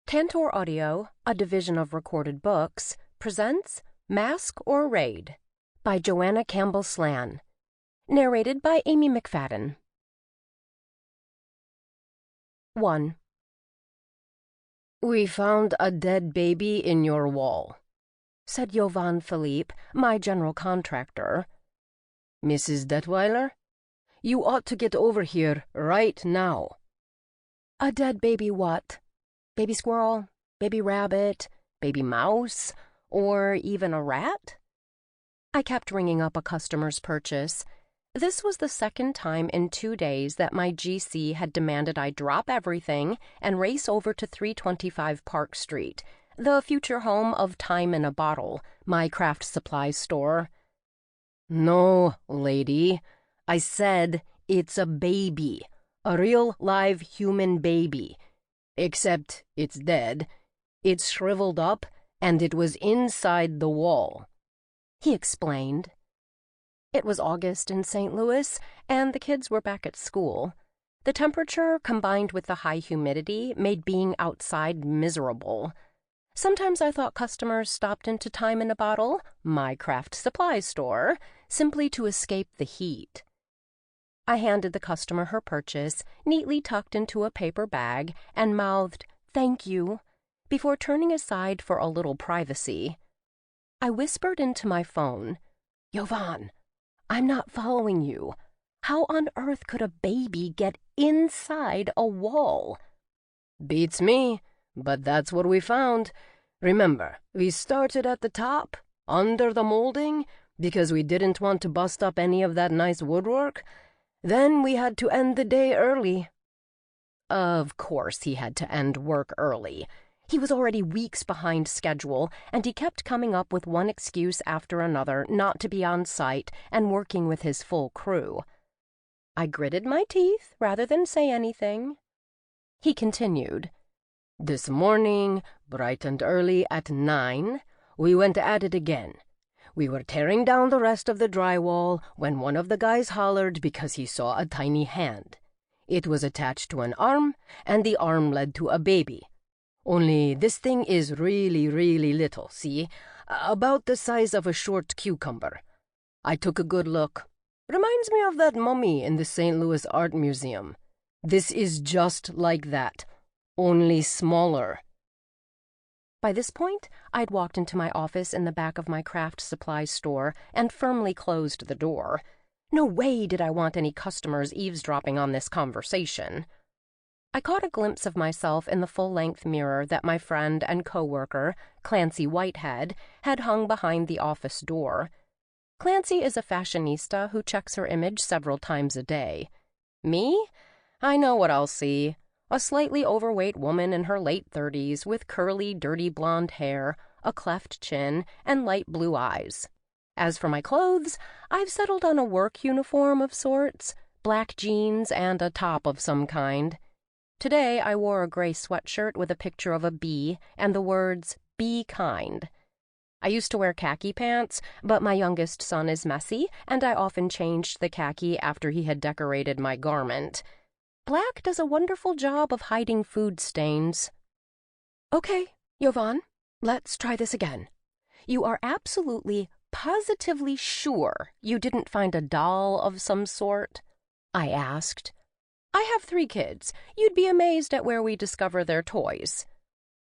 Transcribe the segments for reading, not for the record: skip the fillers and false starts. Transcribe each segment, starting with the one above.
Tantor Audio, a division of Recorded Books, presents Mask or Raid by Joanna Campbell Slan. Narrated by Amy Mcfadden. 1. "We found a dead baby in your wall," said Jovan Philippe, my general contractor. "Mrs. Detweiler, you ought to get over here right now." A dead baby what? Baby squirrel, baby rabbit, baby mouse, or even a rat? I kept ringing up a customer's purchase. This was the second time in 2 days that my GC had demanded I drop everything and race over to 325 Park Street, the future home of Time in a Bottle, my craft supply store. "No, lady. I said it's a baby. A real live human baby. Except it's dead. It's shriveled up, and it was inside the wall," he explained. It was August in St. Louis, and the kids were back at school. The temperature, combined with the high humidity, made being outside miserable. Sometimes I thought customers stopped into Time in a Bottle, my craft supply store, simply to escape the heat. I handed the customer her purchase, neatly tucked into a paper bag, and mouthed, "Thank you," before turning aside for a little privacy. I whispered into my phone, "Jovan, I'm not following you. How on earth could a baby get inside a wall?" "Beats me, but that's what we found. Remember, we started at the top, under the molding, because we didn't want to bust up any of that nice woodwork. Then we had to end the day early." Of course he had to end work early. He was already weeks behind schedule, and he kept coming up with one excuse after another not to be on site and working with his full crew. I gritted my teeth rather than say anything. He continued, "This morning, bright and early at 9, we went at it again. We were tearing down the rest of the drywall when one of the guys hollered because he saw a tiny hand. It was attached to an arm, and the arm led to a baby. Only this thing is really, really little, see? About the size of a short cucumber. I took a good look. Reminds me of that mummy in the St. Louis Art Museum. This is just like that, only smaller." By this point, I'd walked into my office in the back of my craft supply store and firmly closed the door. No way did I want any customers eavesdropping on this conversation. I caught a glimpse of myself in the full-length mirror that my friend and co-worker, Clancy Whitehead, had hung behind the office door. Clancy is a fashionista who checks her image several times a day. Me? I know what I'll see. A slightly overweight woman in her late 30s with curly, dirty blonde hair, a cleft chin, and light blue eyes. As for my clothes, I've settled on a work uniform of sorts, black jeans and a top of some kind. Today I wore a gray sweatshirt with a picture of a bee and the words, "Be kind." I used to wear khaki pants, but my youngest son is messy, and I often changed the khaki after he had decorated my garment. Black does a wonderful job of hiding food stains. "Okay, Jovan, let's try this again. You are absolutely, positively sure you didn't find a doll of some sort?" I asked. "I have 3 kids. You'd be amazed at where we discover their toys."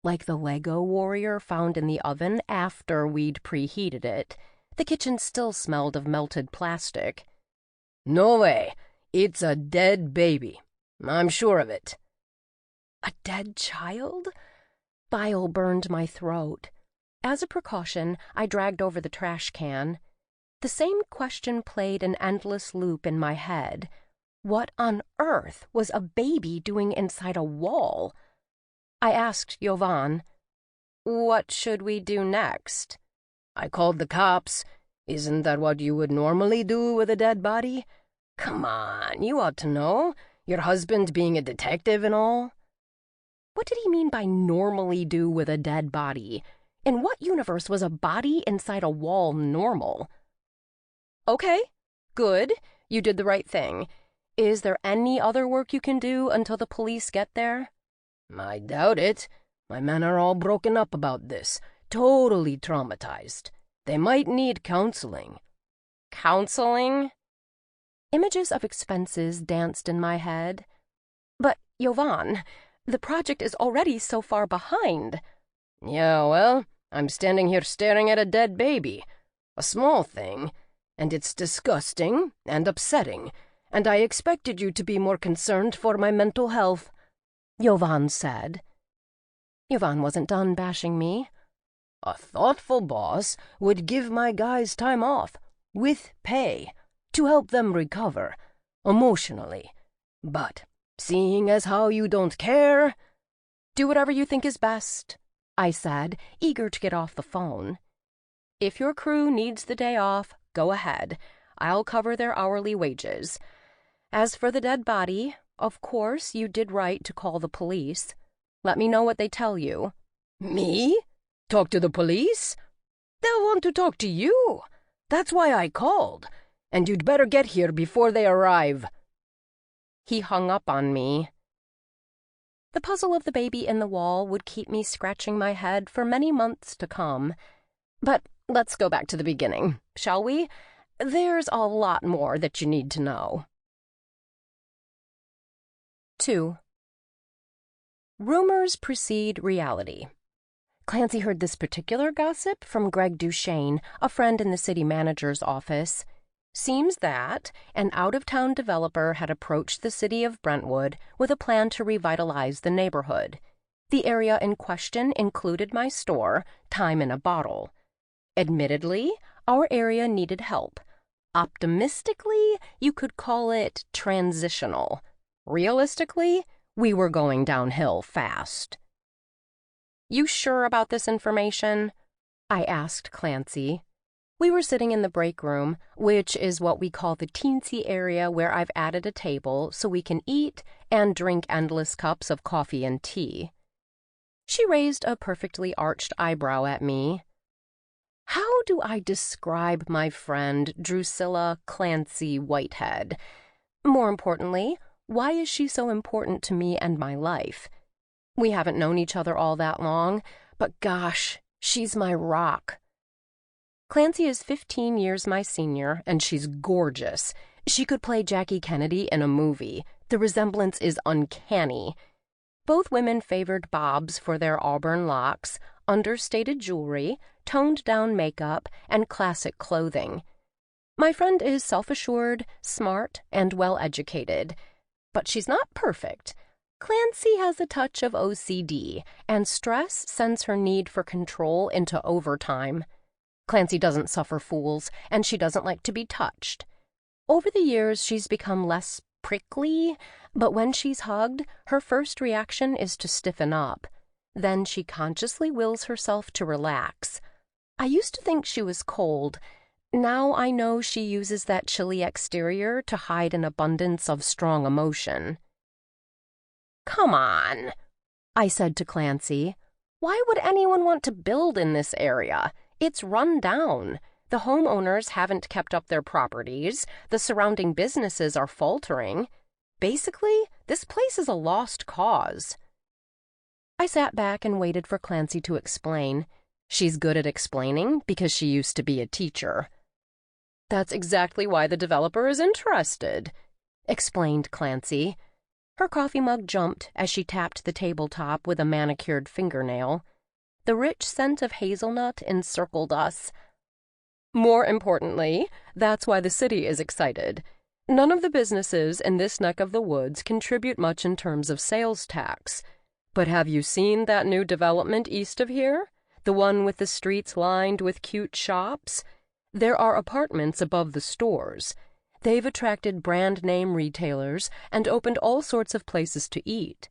Like the Lego warrior found in the oven after we'd preheated it, the kitchen still smelled of melted plastic. "No way. It's a dead baby. I'm sure of it." A dead child? Bile burned my throat. As a precaution, I dragged over the trash can. The same question played an endless loop in my head. What on earth was a baby doing inside a wall? I asked Jovan, "What should we do next?" "I called the cops. Isn't that what you would normally do with a dead body? Come on, you ought to know. Your husband being a detective and all." What did he mean by normally do with a dead body? In what universe was a body inside a wall normal? "Okay, good. You did the right thing. Is there any other work you can do until the police get there?" "I doubt it. My men are all broken up about this, totally traumatized. They might need counseling." Counseling? Images of expenses danced in my head. But, Jovan, the project is already so far behind. Yeah, well, I'm standing here staring at a dead baby. A small thing, and it's disgusting and upsetting, and I expected you to be more concerned for my mental health," Jovan said. Jovan wasn't done bashing me. "A thoughtful boss would give my guys time off, with pay, to help them recover, emotionally. But seeing as how you don't care—" "Do whatever you think is best," I said, eager to get off the phone. "If your crew needs the day off, go ahead. I'll cover their hourly wages. As for the dead body, of course you did right to call the police. Let me know what they tell you." "Me? Talk to the police? They'll want to talk to you. That's why I called. And you'd better get here before they arrive." He hung up on me. The puzzle of the baby in the wall would keep me scratching my head for many months to come. But let's go back to the beginning, shall we? There's a lot more that you need to know. 2. Rumors precede reality. Clancy heard this particular gossip from Greg Duchesne, a friend in the city manager's office. Seems that an out-of-town developer had approached the city of Brentwood with a plan to revitalize the neighborhood. The area in question included my store, Time in a Bottle. Admittedly, our area needed help. Optimistically, you could call it transitional. Realistically, we were going downhill fast. "You sure about this information?" I asked Clancy. We were sitting in the break room, which is what we call the teensy area where I've added a table so we can eat and drink endless cups of coffee and tea. She raised a perfectly arched eyebrow at me. How do I describe my friend Drusilla Clancy Whitehead? More importantly, why is she so important to me and my life? We haven't known each other all that long, but gosh, she's my rock. Clancy is 15 years my senior, and she's gorgeous. She could play Jackie Kennedy in a movie. The resemblance is uncanny. Both women favored bobs for their auburn locks, understated jewelry, toned-down makeup, and classic clothing. My friend is self-assured, smart, and well-educated. But she's not perfect. Clancy has a touch of OCD, and stress sends her need for control into overtime. Clancy doesn't suffer fools, and she doesn't like to be touched. Over the years, she's become less prickly, but when she's hugged, her first reaction is to stiffen up. Then she consciously wills herself to relax. I used to think she was cold. Now I know she uses that chilly exterior to hide an abundance of strong emotion. "Come on," I said to Clancy. "Why would anyone want to build in this area? It's run down. The homeowners haven't kept up their properties. The surrounding businesses are faltering. Basically, this place is a lost cause." I sat back and waited for Clancy to explain. She's good at explaining because she used to be a teacher. "That's exactly why the developer is interested," explained Clancy. Her coffee mug jumped as she tapped the tabletop with a manicured fingernail. The rich scent of hazelnut encircled us. "More importantly, that's why the city is excited. None of the businesses in this neck of the woods contribute much in terms of sales tax. But have you seen that new development east of here? The one with the streets lined with cute shops? There are apartments above the stores. They've attracted brand-name retailers and opened all sorts of places to eat.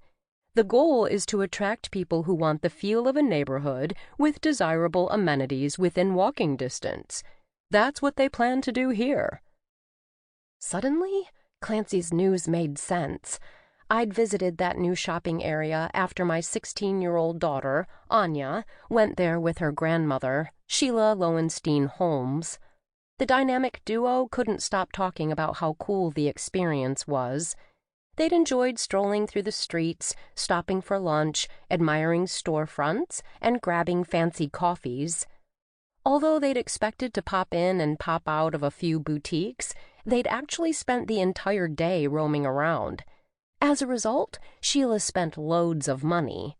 The goal is to attract people who want the feel of a neighborhood with desirable amenities within walking distance. That's what they plan to do here." Suddenly, Clancy's news made sense. I'd visited that new shopping area after my 16-year-old daughter, Anya, went there with her grandmother, Sheila Lowenstein Holmes. The dynamic duo couldn't stop talking about how cool the experience was. They'd enjoyed strolling through the streets, stopping for lunch, admiring storefronts, and grabbing fancy coffees. Although they'd expected to pop in and pop out of a few boutiques, they'd actually spent the entire day roaming around. As a result, Sheila spent loads of money.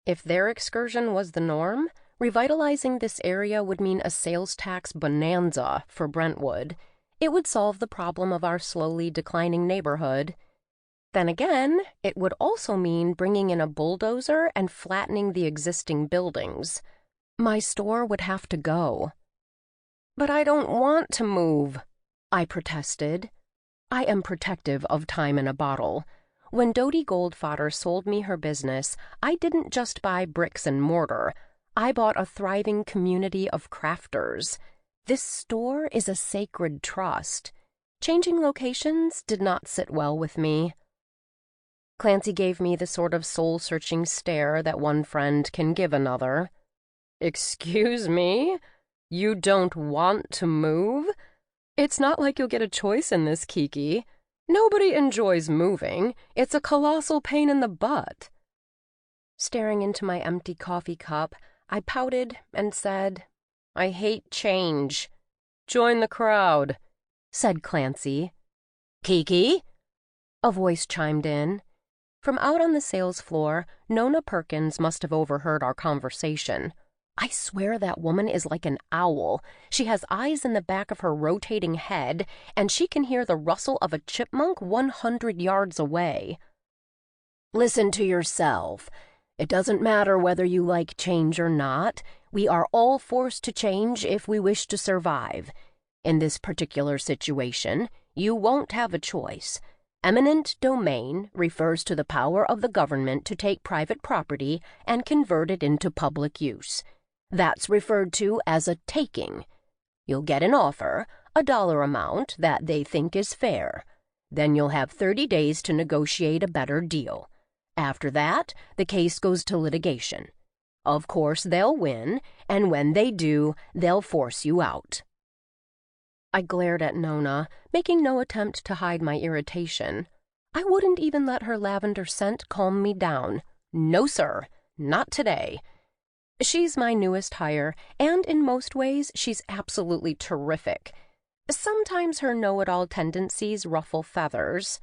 If their excursion was the norm, revitalizing this area would mean a sales tax bonanza for Brentwood. It would solve the problem of our slowly declining neighborhood. Then again, it would also mean bringing in a bulldozer and flattening the existing buildings. My store would have to go. "But I don't want to move," I protested. I am protective of time in a bottle. When Dodie Goldfodder sold me her business, I didn't just buy bricks and mortar. I bought a thriving community of crafters. This store is a sacred trust. Changing locations did not sit well with me. Clancy gave me the sort of soul-searching stare that one friend can give another. "Excuse me? You don't want to move? It's not like you'll get a choice in this, Kiki. Nobody enjoys moving. It's a colossal pain in the butt." Staring into my empty coffee cup, I pouted and said, "I hate change." "Join the crowd," said Clancy. "Kiki?" a voice chimed in. From out on the sales floor, Nona Perkins must have overheard our conversation. I swear that woman is like an owl. She has eyes in the back of her rotating head, and she can hear the rustle of a chipmunk 100 yards away. "Listen to yourself. It doesn't matter whether you like change or not. We are all forced to change if we wish to survive. In this particular situation, you won't have a choice. Eminent domain refers to the power of the government to take private property and convert it into public use. That's referred to as a taking. You'll get an offer, a dollar amount that they think is fair. Then you'll have 30 days to negotiate a better deal. After that, the case goes to litigation. Of course, they'll win, and when they do, they'll force you out." I glared at Nona, making no attempt to hide my irritation. I wouldn't even let her lavender scent calm me down. No, sir, not today. She's my newest hire, and in most ways, she's absolutely terrific. Sometimes her know-it-all tendencies ruffle feathers.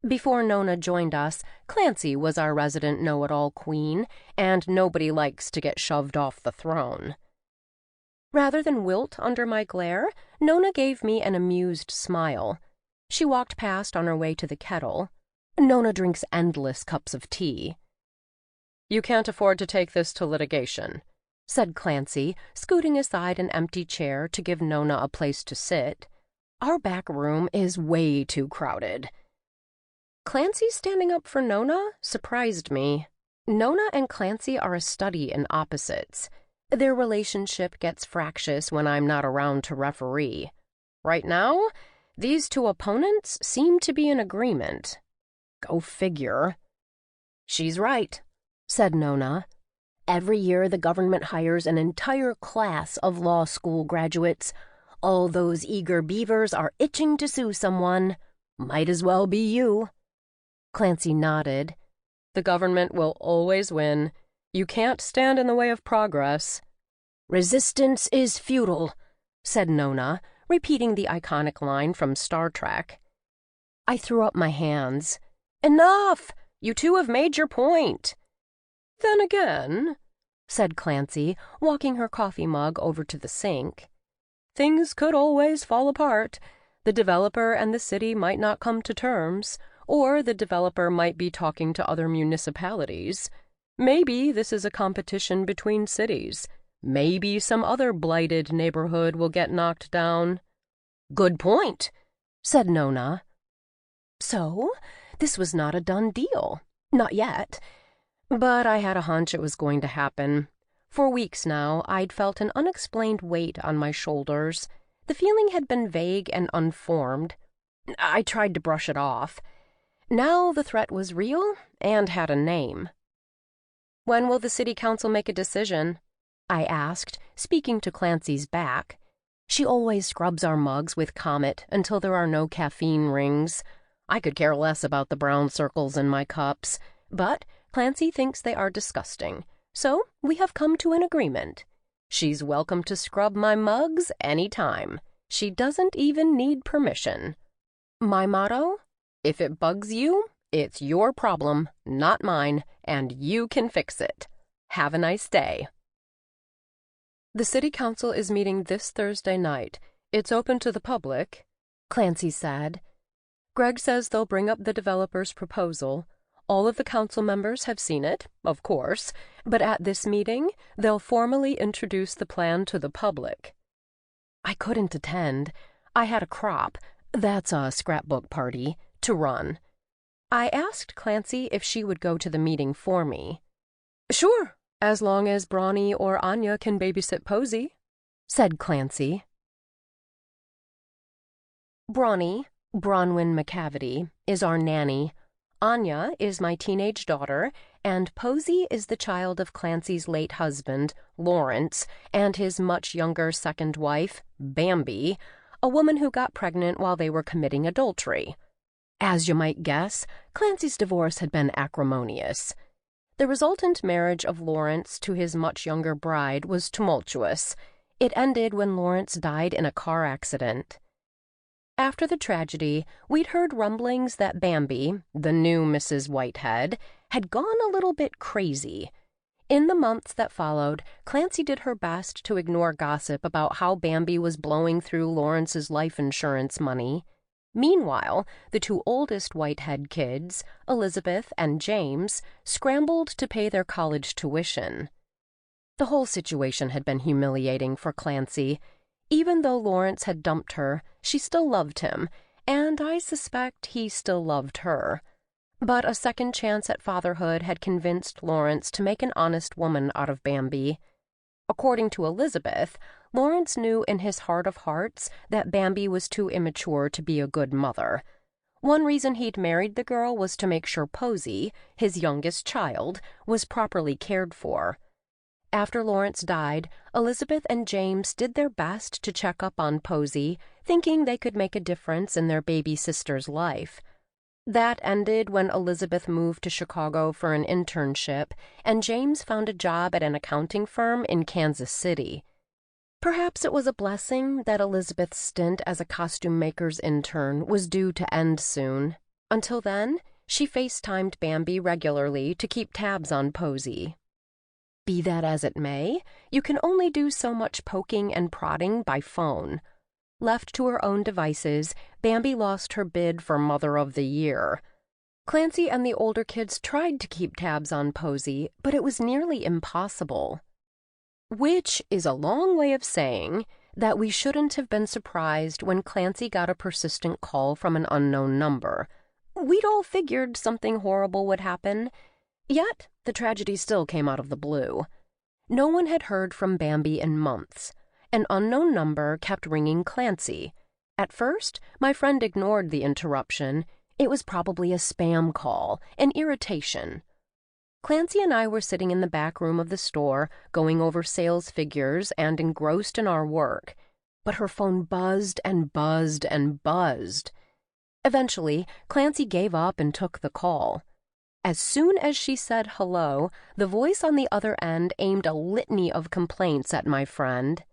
Before Nona joined us, Clancy was our resident know-it-all queen, and nobody likes to get shoved off the throne. Rather than wilt under my glare, Nona gave me an amused smile. She walked past on her way to the kettle. Nona drinks endless cups of tea. "You can't afford to take this to litigation," said Clancy, scooting aside an empty chair to give Nona a place to sit. "Our back room is way too crowded." Clancy standing up for Nona surprised me. Nona and Clancy are a study in opposites. Their relationship gets fractious when I'm not around to referee. Right now, these two opponents seem to be in agreement. Go figure. "She's right," said Nona. "Every year the government hires an entire class of law school graduates. All those eager beavers are itching to sue someone. Might as well be you." Clancy nodded. "The government will always win. You can't stand in the way of progress." "Resistance is futile," said Nona, repeating the iconic line from Star Trek. I threw up my hands. "Enough! You two have made your point." "Then again," said Clancy, walking her coffee mug over to the sink, "things could always fall apart. The developer and the city might not come to terms, or the developer might be talking to other municipalities. Maybe this is a competition between cities. Maybe some other blighted neighborhood will get knocked down." "Good point," said Nona. So, this was not a done deal. Not yet. But I had a hunch it was going to happen. For weeks now, I'd felt an unexplained weight on my shoulders. The feeling had been vague and unformed. I tried to brush it off. Now the threat was real and had a name. "When will the city council make a decision?" I asked, speaking to Clancy's back. She always scrubs our mugs with Comet until there are no caffeine rings. I could care less about the brown circles in my cups, but Clancy thinks they are disgusting, so we have come to an agreement. She's welcome to scrub my mugs any time. She doesn't even need permission. My motto? If it bugs you, it's your problem, not mine, and you can fix it. Have a nice day. The city council is meeting this Thursday night. It's open to the public, Clancy said. Greg says they'll bring up the developer's proposal. All of the council members have seen it, of course, but at this meeting, they'll formally introduce the plan to the public. I couldn't attend. I had a crop, that's a scrapbook party, to run. I asked Clancy if she would go to the meeting for me. Sure, as long as Bronny or Anya can babysit Posey, said Clancy. Bronny, Bronwyn Mcfadden, is our nanny. Anya is my teenage daughter, and Posey is the child of Clancy's late husband, Lawrence, and his much younger second wife, Bambi, a woman who got pregnant while they were committing adultery. As you might guess, Clancy's divorce had been acrimonious. The resultant marriage of Lawrence to his much younger bride was tumultuous. It ended when Lawrence died in a car accident. After the tragedy, we'd heard rumblings that Bambi, the new Mrs. Whitehead, had gone a little bit crazy. In the months that followed, Clancy did her best to ignore gossip about how Bambi was blowing through Lawrence's life insurance money. Meanwhile, the two oldest Whitehead kids, Elizabeth and James, scrambled to pay their college tuition. The whole situation had been humiliating for Clancy. Even though Lawrence had dumped her, she still loved him, and I suspect he still loved her. But a second chance at fatherhood had convinced Lawrence to make an honest woman out of Bambi. According to Elizabeth, Lawrence knew in his heart of hearts that Bambi was too immature to be a good mother. One reason he'd married the girl was to make sure Posey, his youngest child, was properly cared for. After Lawrence died, Elizabeth and James did their best to check up on Posey, thinking they could make a difference in their baby sister's life. That ended when Elizabeth moved to Chicago for an internship, and James found a job at an accounting firm in Kansas City. Perhaps it was a blessing that Elizabeth's stint as a costume maker's intern was due to end soon. Until then, she FaceTimed Bambi regularly to keep tabs on Posey. Be that as it may, you can only do so much poking and prodding by phone. Left to her own devices, Bambi lost her bid for Mother of the Year. Clancy and the older kids tried to keep tabs on Posey, but it was nearly impossible. Which is a long way of saying that we shouldn't have been surprised when Clancy got a persistent call from an unknown number. We'd all figured something horrible would happen. Yet, the tragedy still came out of the blue. No one had heard from Bambi in months. An unknown number kept ringing Clancy. At first, my friend ignored the interruption. It was probably a spam call, an irritation. Clancy and I were sitting in the back room of the store, going over sales figures and engrossed in our work. But her phone buzzed and buzzed and buzzed. Eventually, Clancy gave up and took the call. As soon as she said hello, the voice on the other end aimed a litany of complaints at my friend.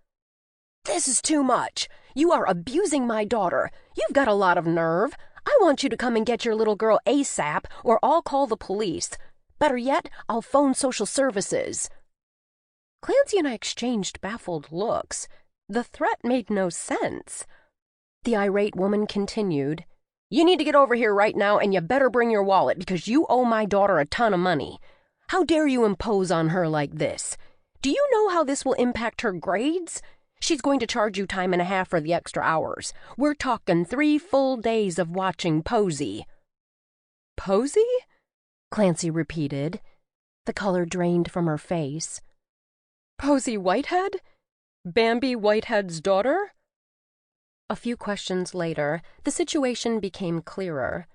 "This is too much. You are abusing my daughter. You've got a lot of nerve. I want you to come and get your little girl ASAP, or I'll call the police. Better yet, I'll phone social services." Clancy and I exchanged baffled looks. The threat made no sense. The irate woman continued, "You need to get over here right now, and you better bring your wallet because you owe my daughter a ton of money. How dare you impose on her like this? Do you know how this will impact her grades? She's going to charge you time and a half for the extra hours. We're talking 3 full days of watching Posey." "Posey?" Clancy repeated. The color drained from her face. "Posey Whitehead? Bambi Whitehead's daughter?" A few questions later, the situation became clearer.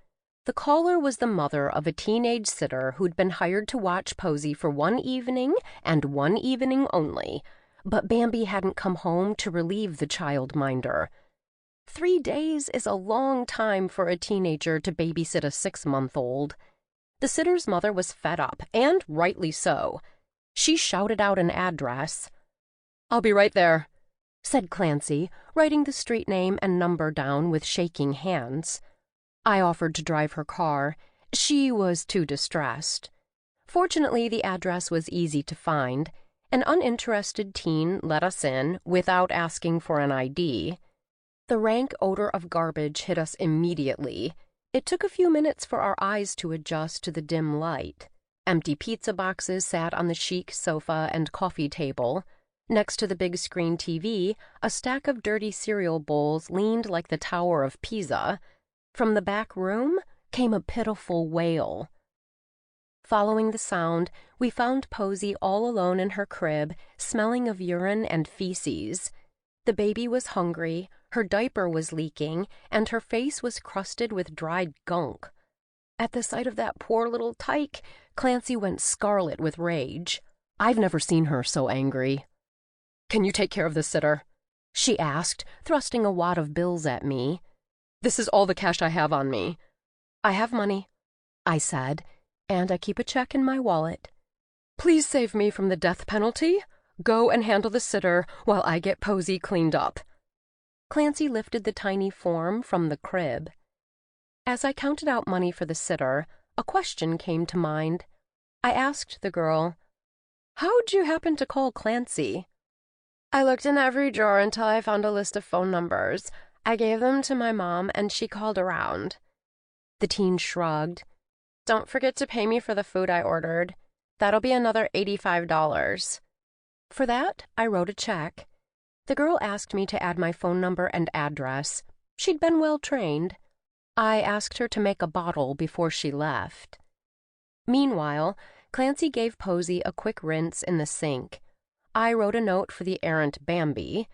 The caller was the mother of a teenage sitter who'd been hired to watch Posey for one evening and one evening only, but Bambi hadn't come home to relieve the childminder. 3 days is a long time for a teenager to babysit a 6-month-old. The sitter's mother was fed up, and rightly so. She shouted out an address. "I'll be right there," said Clancy, writing the street name and number down with shaking hands. I offered to drive her car. She was too distressed. Fortunately, the address was easy to find. An uninterested teen let us in without asking for an ID. The rank odor of garbage hit us immediately. It took a few minutes for our eyes to adjust to the dim light. Empty pizza boxes sat on the chic sofa and coffee table. Next to the big screen TV, a stack of dirty cereal bowls leaned like the Tower of Pisa. From the back room came a pitiful wail. Following the sound, we found Posy all alone in her crib, smelling of urine and feces. The baby was hungry, her diaper was leaking, and her face was crusted with dried gunk. At the sight of that poor little tyke, Clancy went scarlet with rage. I've never seen her so angry. "Can you take care of the sitter?" she asked, thrusting a wad of bills at me. "This is all the cash I have on me." "I have money," I said, "and I keep a check in my wallet." "Please save me from the death penalty. Go and handle the sitter while I get Posy cleaned up." Clancy lifted the tiny form from the crib. As I counted out money for the sitter, a question came to mind. I asked the girl, "How'd you happen to call Clancy?" "I looked in every drawer until I found a list of phone numbers. I gave them to my mom, and she called around." The teen shrugged. "Don't forget to pay me for the food I ordered. That'll be another $85. For that, I wrote a check. The girl asked me to add my phone number and address. She'd been well trained. I asked her to make a bottle before she left. Meanwhile, Clancy gave Posy a quick rinse in the sink. I wrote a note for the errant Bambi.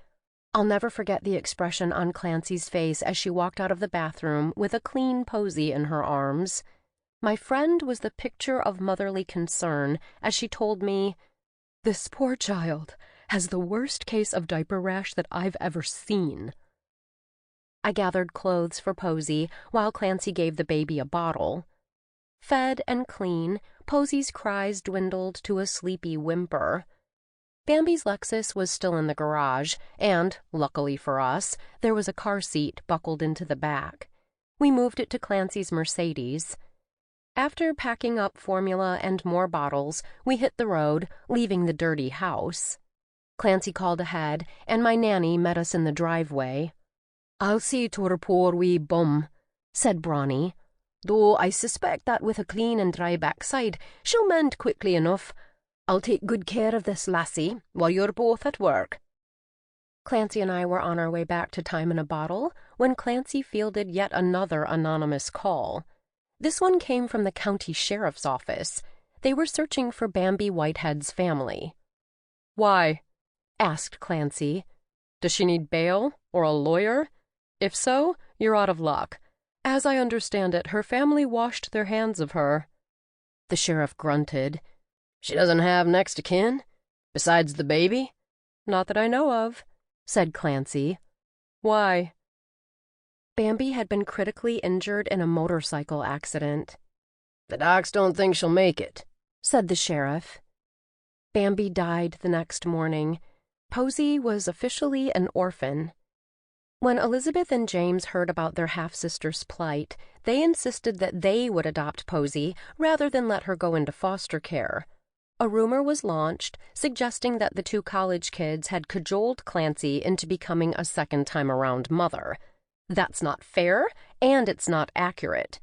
I'll never forget the expression on Clancy's face as she walked out of the bathroom with a clean Posy in her arms. My friend was the picture of motherly concern as she told me, "This poor child has the worst case of diaper rash that I've ever seen." I gathered clothes for Posy while Clancy gave the baby a bottle. Fed and clean, Posy's cries dwindled to a sleepy whimper. Bambi's Lexus was still in the garage, and, luckily for us, there was a car seat buckled into the back. We moved it to Clancy's Mercedes. After packing up formula and more bottles, we hit the road, leaving the dirty house. Clancy called ahead, and my nanny met us in the driveway. "I'll see to her poor wee bum," said Brawny, "though I suspect that with a clean and dry backside, she'll mend quickly enough. I'll take good care of this lassie while you're both at work." Clancy and I were on our way back to Time in a Bottle when Clancy fielded yet another anonymous call. This one came from the county sheriff's office. They were searching for Bambi Whitehead's family. "Why?" asked Clancy. "Does she need bail or a lawyer? If so, you're out of luck. As I understand it, her family washed their hands of her." The sheriff grunted. "She doesn't have next of kin? Besides the baby?" "Not that I know of," said Clancy. "Why?" Bambi had been critically injured in a motorcycle accident. "The docs don't think she'll make it," said the sheriff. Bambi died the next morning. Posy was officially an orphan. When Elizabeth and James heard about their half-sister's plight, they insisted that they would adopt Posy rather than let her go into foster care. A rumor was launched suggesting that the two college kids had cajoled Clancy into becoming a second-time-around mother. That's not fair, and it's not accurate.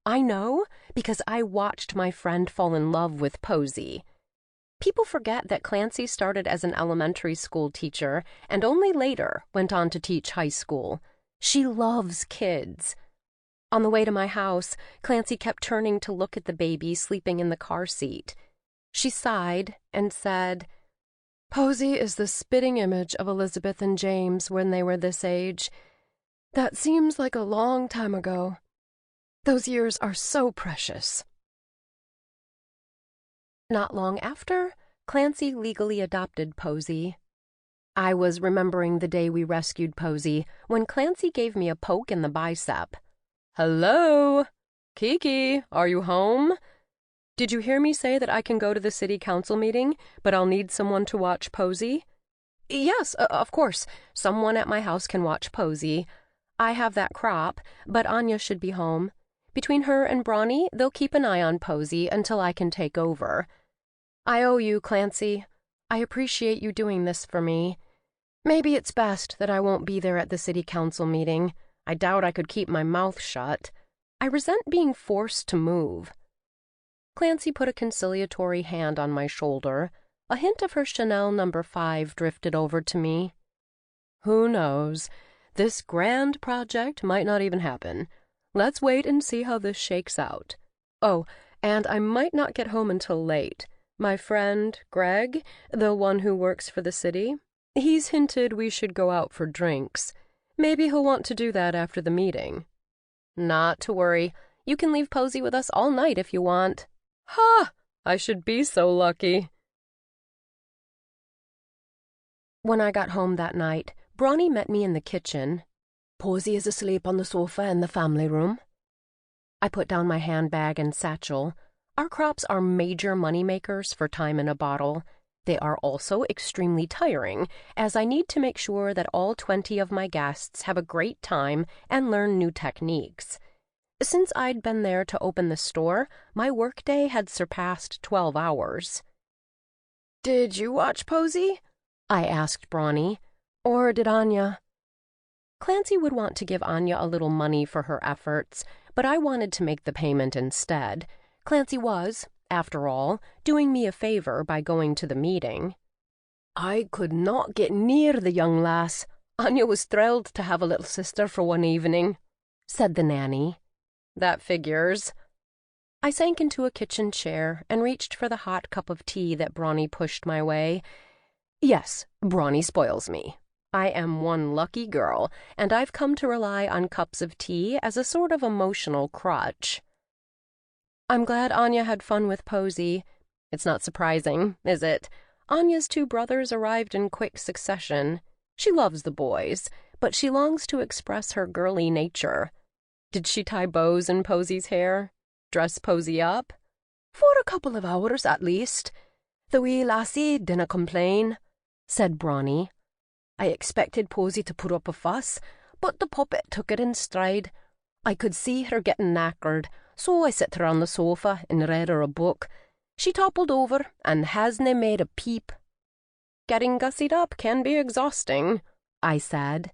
I know because I watched my friend fall in love with Posy. People forget that Clancy started as an elementary school teacher and only later went on to teach high school. She loves kids. On the way to my house, Clancy kept turning to look at the baby sleeping in the car seat. She sighed and said, "Posy is the spitting image of Elizabeth and James when they were this age. That seems like a long time ago. Those years are so precious." Not long after, Clancy legally adopted Posy. I was remembering the day we rescued Posy when Clancy gave me a poke in the bicep. Hello? Kiki, are you home? Did you hear me say that I can go to the city council meeting, but I'll need someone to watch Posy? Yes, of course. Someone at my house can watch Posy. I have that crop, but Anya should be home. Between her and Brawny, they'll keep an eye on Posy until I can take over. I owe you, Clancy. I appreciate you doing this for me. Maybe it's best that I won't be there at the city council meeting. I doubt I could keep my mouth shut. I resent being forced to move. Clancy put a conciliatory hand on my shoulder. A hint of her Chanel No. 5 drifted over to me. Who knows? This grand project might not even happen. Let's wait and see how this shakes out. Oh, and I might not get home until late. My friend, Greg, the one who works for the city, he's hinted we should go out for drinks. Maybe he'll want to do that after the meeting. Not to worry. You can leave Posy with us all night if you want. Ha! I should be so lucky. When I got home that night, Brawny met me in the kitchen. Posy is asleep on the sofa in the family room. I put down my handbag and satchel. Our crops are major moneymakers for time in a bottle. They are also extremely tiring, as I need to make sure that all 20 of my guests have a great time and learn new techniques. Since I'd been there to open the store, my workday had surpassed 12 hours. Did you watch Posy? I asked Brawny. Or did Anya? Clancy would want to give Anya a little money for her efforts, but I wanted to make the payment instead. Clancy was, after all, doing me a favor by going to the meeting. I could not get near the young lass. Anya was thrilled to have a little sister for one evening, said the nanny. That figures. I sank into a kitchen chair and reached for the hot cup of tea that Brawny pushed my way. Yes, Brawny spoils me. I am one lucky girl, and I've come to rely on cups of tea as a sort of emotional crutch. I'm glad Anya had fun with Posy. It's not surprising, is it? Anya's 2 brothers arrived in quick succession. She loves the boys, but she longs to express her girly nature. Did she tie bows in Posy's hair? Dress Posy up? For a couple of hours, at least. The wee lassie dinna complain, said Brawny. I expected Posy to put up a fuss, but the puppet took it in stride. I could see her getting knackered, so I set her on the sofa and read her a book. She toppled over and hasna made a peep. Getting gussied up can be exhausting, I said.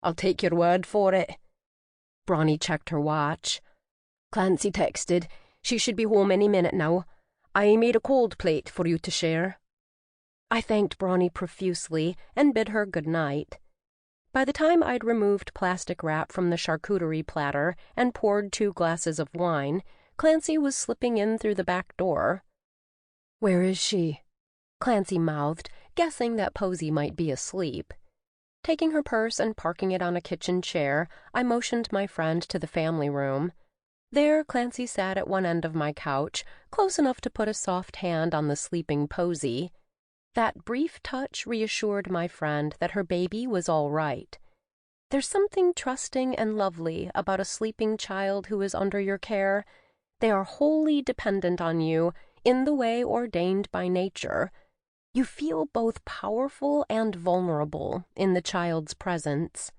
I'll take your word for it. Brawny checked her watch. Clancy texted. She should be home any minute now. I made a cold plate for you to share. I thanked Brawny profusely and bid her good night. By the time I'd removed plastic wrap from the charcuterie platter and poured 2 glasses of wine, Clancy was slipping in through the back door. Where is she? Clancy mouthed, guessing that Posy might be asleep. Taking her purse and parking it on a kitchen chair, I motioned my friend to the family room. There, Clancy sat at one end of my couch, close enough to put a soft hand on the sleeping Posy. That brief touch reassured my friend that her baby was all right. There's something trusting and lovely about a sleeping child who is under your care. They are wholly dependent on you in the way ordained by nature. You feel both powerful and vulnerable in the child's presence.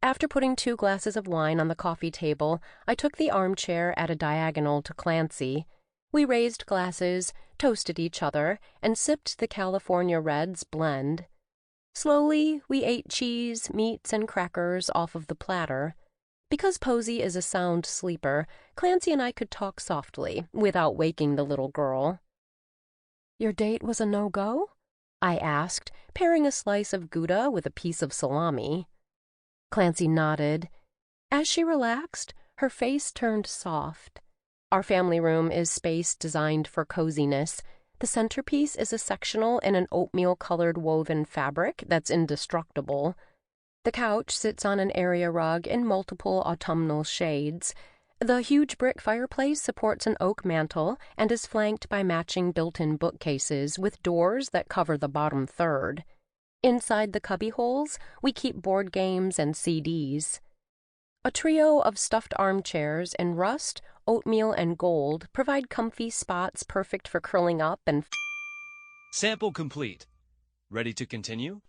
After putting 2 glasses of wine on the coffee table, I took the armchair at a diagonal to Clancy. We raised glasses, toasted each other, and sipped the California Reds blend. Slowly, we ate cheese, meats, and crackers off of the platter. Because Posy is a sound sleeper, Clancy and I could talk softly, without waking the little girl. Your date was a no-go? I asked, pairing a slice of Gouda with a piece of salami. Clancy nodded. As she relaxed, her face turned soft. Our family room is space designed for coziness. The centerpiece is a sectional in an oatmeal-colored woven fabric that's indestructible. The couch sits on an area rug in multiple autumnal shades. The huge brick fireplace supports an oak mantel and is flanked by matching built-in bookcases with doors that cover the bottom third. Inside the cubby holes, we keep board games and CDs. A trio of stuffed armchairs in rust, oatmeal, and gold provide comfy spots perfect for curling up and... Sample complete. Ready to continue?